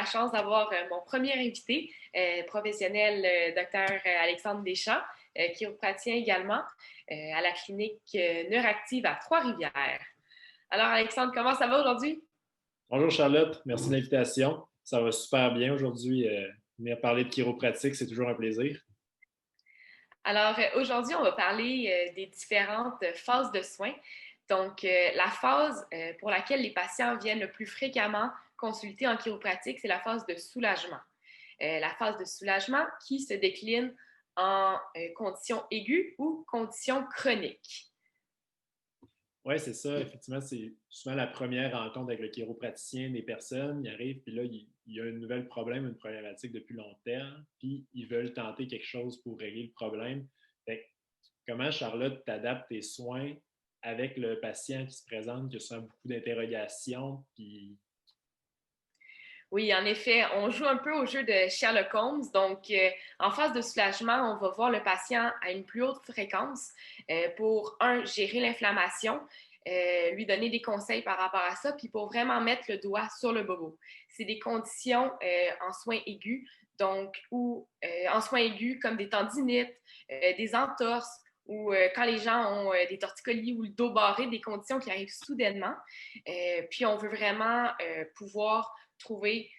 la chance d'avoir mon premier invité, professionnel, Dr. Alexandre Deschamps, chiropraticien également, à la clinique Neuractive à Trois-Rivières. Alors, Alexandre, comment ça va aujourd'hui? Bonjour Charlotte, merci de l'invitation. Ça va super bien aujourd'hui. Venir parler de chiropratique, c'est toujours un plaisir. Alors, aujourd'hui, on va parler des différentes phases de soins. Donc, la phase pour laquelle les patients viennent le plus fréquemment consulter en chiropratique, c'est la phase de soulagement. La phase de soulagement qui se décline en conditions aiguës ou conditions chroniques. Oui, c'est ça. Effectivement, c'est souvent la première rencontre avec le chiropraticien des personnes. Ils arrivent, puis là, il y a un nouvel problème, une problématique depuis longtemps, puis ils veulent tenter quelque chose pour régler le problème. Fait que, comment, Charlotte, t'adaptes tes soins avec le patient qui se présente, qui a souvent beaucoup d'interrogations, puis Oui, en effet, on joue un peu au jeu de Sherlock Holmes. Donc, en phase de soulagement, on va voir le patient à une plus haute fréquence pour, gérer l'inflammation, lui donner des conseils par rapport à ça, puis pour vraiment mettre le doigt sur le bobo. C'est des conditions en soins aigus, donc, ou en soins aigus comme des tendinites, des entorses, ou quand les gens ont des torticolis ou le dos barré, des conditions qui arrivent soudainement. Puis on veut vraiment pouvoir trouver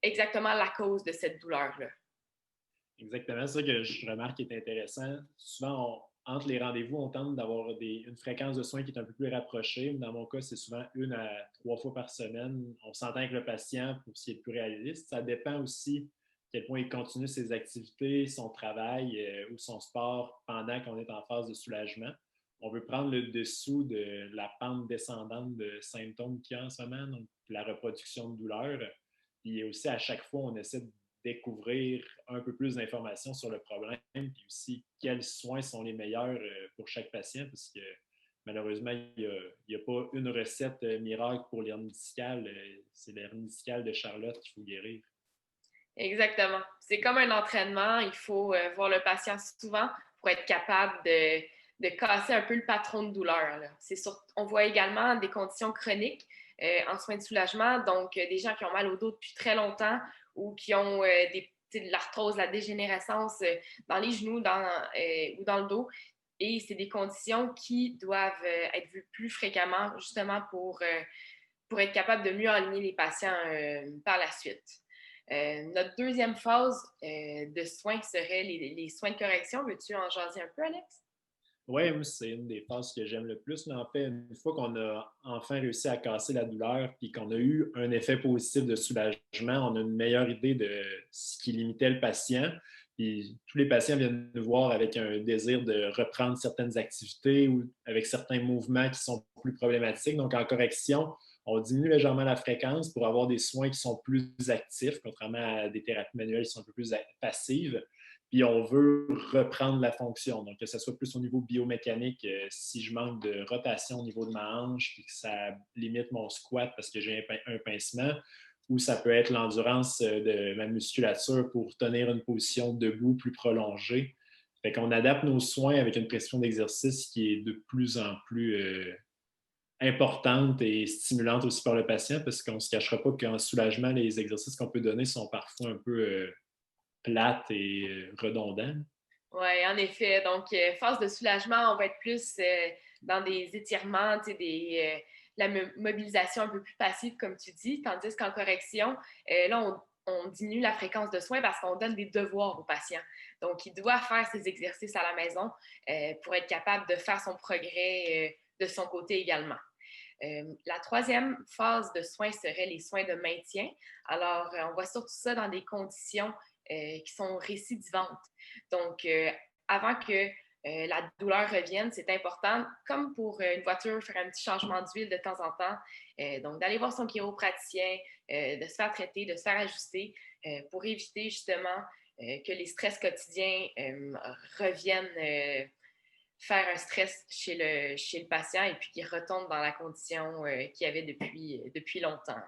exactement la cause de cette douleur-là. exactement ça que je remarque qui est intéressant. Souvent, entre les rendez-vous, on tente d'avoir une fréquence de soins qui est un peu plus rapprochée. Dans mon cas, c'est souvent 1 à 3 fois par semaine. On s'entend avec le patient pour ce qui est le plus réaliste. Ça dépend aussi à quel point il continue ses activités, son travail ou son sport pendant qu'on est en phase de soulagement. On veut prendre le dessous de la pente descendante de symptômes qu'il y a en ce moment, donc la reproduction de douleur. Puis aussi, à chaque fois, on essaie de découvrir un peu plus d'informations sur le problème, puis aussi quels soins sont les meilleurs pour chaque patient, parce que malheureusement, il n'y a pas une recette miracle pour l'hernie discale. C'est l'hernie discale de Charlotte qu'il faut guérir. Exactement. C'est comme un entraînement. Il faut voir le patient souvent pour être capable de casser un peu le patron de douleur. Là. On voit également des conditions chroniques en soins de soulagement, donc des gens qui ont mal au dos depuis très longtemps ou qui ont de l'arthrose, la dégénérescence dans les genoux ou dans le dos. Et c'est des conditions qui doivent être vues plus fréquemment, justement pour être capable de mieux aligner les patients par la suite. Notre deuxième phase de soins serait les soins de correction. Veux-tu en jaser un peu, Alex? Oui, c'est une des phases que j'aime le plus. Mais en fait, une fois qu'on a enfin réussi à casser la douleur puis qu'on a eu un effet positif de soulagement, on a une meilleure idée de ce qui limitait le patient. Puis tous les patients viennent nous voir avec un désir de reprendre certaines activités ou avec certains mouvements qui sont plus problématiques. Donc, en correction, on diminue légèrement la fréquence pour avoir des soins qui sont plus actifs, contrairement à des thérapies manuelles qui sont un peu plus passives. Puis on veut reprendre la fonction. Donc, que ce soit plus au niveau biomécanique, si je manque de rotation au niveau de ma hanche, puis que ça limite mon squat parce que j'ai un pincement, ou ça peut être l'endurance de ma musculature pour tenir une position debout plus prolongée. Fait qu'on adapte nos soins avec une pression d'exercice qui est de plus en plus importante et stimulante aussi par le patient, parce qu'on ne se cachera pas qu'en soulagement, les exercices qu'on peut donner sont parfois un peu plates et redondantes. Oui, en effet. Donc, phase de soulagement, on va être plus dans des étirements, la mobilisation un peu plus passive, comme tu dis, tandis qu'en correction, là, on diminue la fréquence de soins parce qu'on donne des devoirs aux patients. Donc, il doit faire ses exercices à la maison pour être capable de faire son progrès de son côté également. La troisième phase de soins serait les soins de maintien. Alors, on voit surtout ça dans des conditions qui sont récidivantes. Donc, avant que la douleur revienne, c'est important, comme pour une voiture, faire un petit changement d'huile de temps en temps. Donc, d'aller voir son chiropraticien, de se faire traiter, de se faire ajuster pour éviter justement que les stress quotidiens reviennent faire un stress chez le patient et puis qu'il retombe dans la condition qu'il avait depuis longtemps. Là.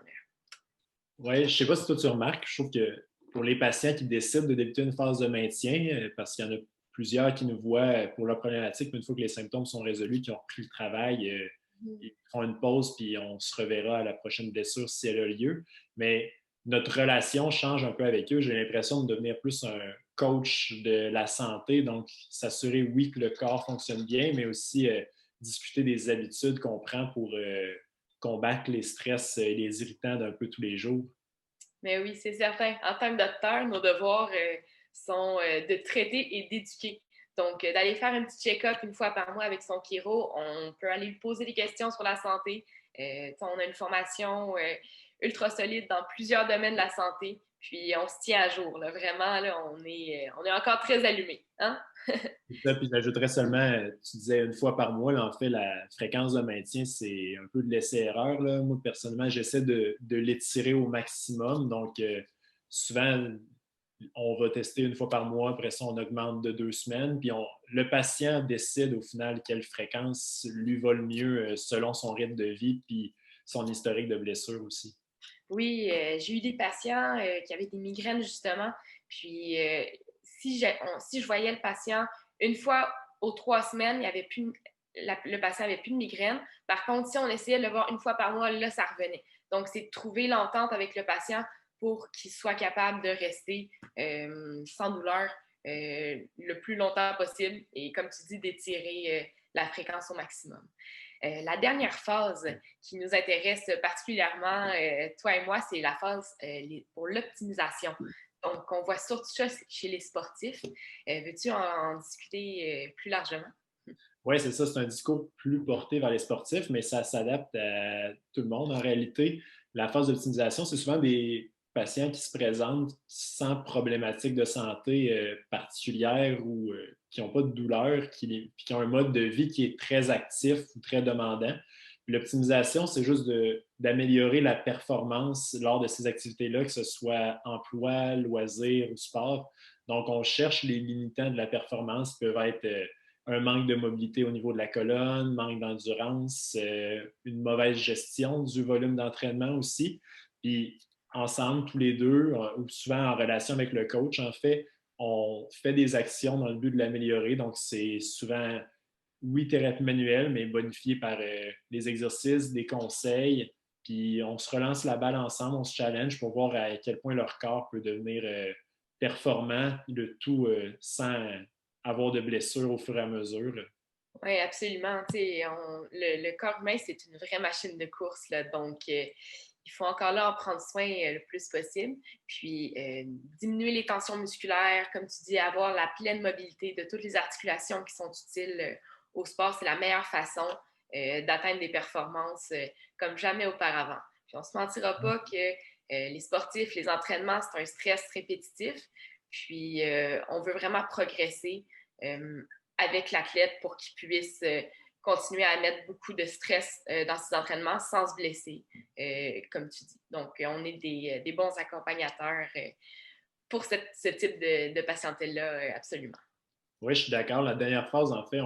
Oui, je ne sais pas si toi tu remarques, je trouve que pour les patients qui décident de débuter une phase de maintien, parce qu'il y en a plusieurs qui nous voient pour leur problématique, mais une fois que les symptômes sont résolus, qui ont repris le travail, ils font une pause puis on se reverra à la prochaine blessure si elle a lieu. Mais notre relation change un peu avec eux. J'ai l'impression de devenir plus un coach de la santé, donc s'assurer, oui, que le corps fonctionne bien, mais aussi discuter des habitudes qu'on prend pour combattre les stress et les irritants d'un peu tous les jours. Mais oui, c'est certain. En tant que docteur, nos devoirs sont de traiter et d'éduquer. Donc, d'aller faire un petit check-up une fois par mois avec son chiro, on peut aller lui poser des questions sur la santé. On a une formation ultra solide dans plusieurs domaines de la santé, puis on se tient à jour. Là. Vraiment, là, on est encore très allumés. Hein? Ça, puis j'ajouterais seulement, tu disais une fois par mois, là, en fait, la fréquence de maintien, c'est un peu de laisser-erreur. Moi, personnellement, j'essaie de l'étirer au maximum. Donc, souvent, on va tester une fois par mois, après ça, on augmente de 2 semaines, puis le patient décide au final quelle fréquence lui va le mieux selon son rythme de vie, puis son historique de blessure aussi. Oui, j'ai eu des patients qui avaient des migraines, justement. Puis, si je voyais le patient une fois aux 3 semaines, il y avait plus, le patient n'avait plus de migraine. Par contre, si on essayait de le voir une fois par mois, là, ça revenait. Donc, c'est de trouver l'entente avec le patient pour qu'il soit capable de rester sans douleur le plus longtemps possible et, comme tu dis, d'étirer la fréquence au maximum. La dernière phase qui nous intéresse particulièrement, toi et moi, c'est la phase pour l'optimisation. Donc, on voit surtout ça chez les sportifs. Veux-tu en discuter plus largement? Oui, c'est ça, c'est un discours plus porté vers les sportifs, mais ça s'adapte à tout le monde en réalité. La phase d'optimisation, c'est souvent des patients qui se présentent sans problématique de santé particulière ou qui n'ont pas de douleur, qui ont un mode de vie qui est très actif ou très demandant. L'optimisation, c'est juste d'améliorer la performance lors de ces activités-là, que ce soit emploi, loisirs ou sport. Donc, on cherche les limitants de la performance qui peuvent être un manque de mobilité au niveau de la colonne, manque d'endurance, une mauvaise gestion du volume d'entraînement aussi. Puis ensemble, tous les deux, ou souvent en relation avec le coach, en fait, on fait des actions dans le but de l'améliorer. Donc, c'est souvent, oui, thérapie manuelle, mais bonifié par des exercices, des conseils. Puis on se relance la balle ensemble, on se challenge pour voir à quel point leur corps peut devenir performant, le tout sans avoir de blessures au fur et à mesure. Oui, absolument. Le corps humain, c'est une vraie machine de course, là, donc il faut encore là en prendre soin le plus possible. Puis diminuer les tensions musculaires, comme tu dis, avoir la pleine mobilité de toutes les articulations qui sont utiles au sport, c'est la meilleure façon d'atteindre des performances comme jamais auparavant. Puis on ne se mentira pas que les sportifs, les entraînements, c'est un stress répétitif. Puis on veut vraiment progresser. Avec l'athlète pour qu'il puisse continuer à mettre beaucoup de stress dans ses entraînements sans se blesser, comme tu dis. Donc, on est des bons accompagnateurs pour ce type de patientèle-là, absolument. Oui, je suis d'accord. La dernière phase, en fait,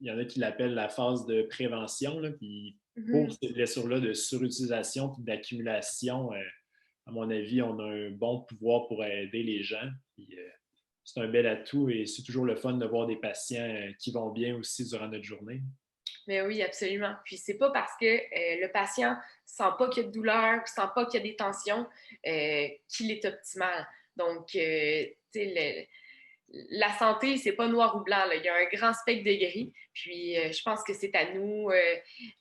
il y en a qui l'appellent la phase de prévention. Là, puis pour Mm-hmm. ces blessures-là de surutilisation et d'accumulation, à mon avis, on a un bon pouvoir pour aider les gens. Puis, c'est un bel atout et c'est toujours le fun de voir des patients qui vont bien aussi durant notre journée. Mais oui, absolument. Puis c'est pas parce que le patient sent pas qu'il y a de douleur, sent pas qu'il y a des tensions, qu'il est optimal. Donc, la santé, c'est pas noir ou blanc. Là. Il y a un grand spectre de gris. Puis, je pense que c'est à nous.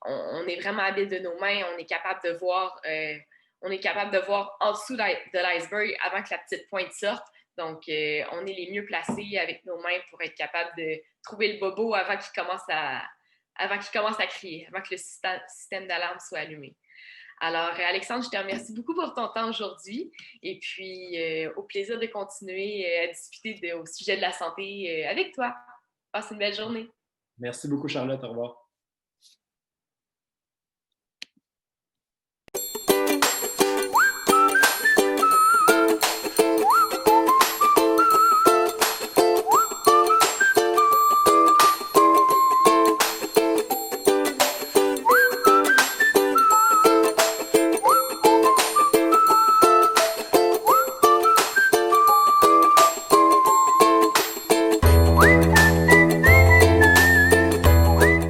On est vraiment habile de nos mains. On est capable de voir en dessous de l'iceberg avant que la petite pointe sorte. Donc, on est les mieux placés avec nos mains pour être capable de trouver le bobo avant qu'il commence à crier, avant que le système d'alarme soit allumé. Alors, Alexandre, je te remercie beaucoup pour ton temps aujourd'hui et puis au plaisir de continuer à discuter au sujet de la santé avec toi. Passe une belle journée. Merci beaucoup, Charlotte. Au revoir.